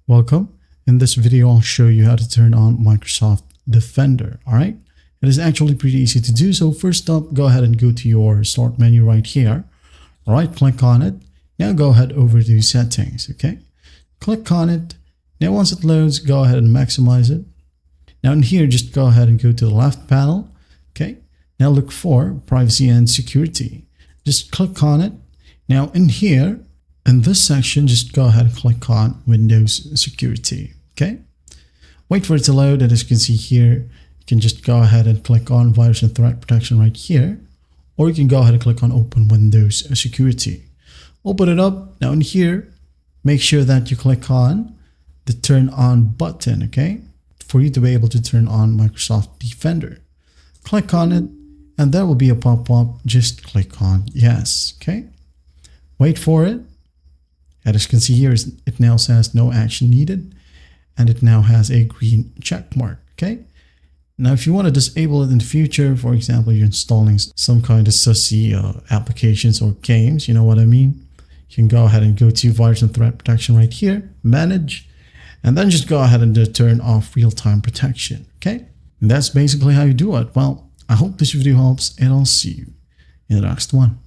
Welcome. In this video, I'll show you how to turn on Microsoft Defender. All right. It is actually pretty easy to do. So first up, go ahead and go to your start menu right here. All right. Click on it. Now go ahead over to settings. Okay. Click on it. Now once it loads, go ahead and maximize it. Now in here, just go ahead and go to the left panel. Okay. Now look for privacy and security. Just click on it. Now in here, in this section, just go ahead and click on Windows Security. Okay. Wait for it to load. And as you can see here, you can just go ahead and click on Virus and Threat Protection right here. Or you can go ahead and click on Open Windows Security. Open it up. Now in here, make sure that you click on the Turn On button, okay, for you to be able to turn on Microsoft Defender. Click on it, and there will be a pop-up. Just click on Yes, okay. Wait for it. And as you can see here, it now says no action needed, and it now has a green check mark, okay. Now, if you want to disable it in the future, for example, you're installing some kind of sussy applications or games, you know what I mean? You can go ahead and go to Virus and Threat Protection right here, Manage, and then just go ahead and turn off real-time protection, okay? And that's basically how you do it. Well, I hope this video helps, and I'll see you in the next one.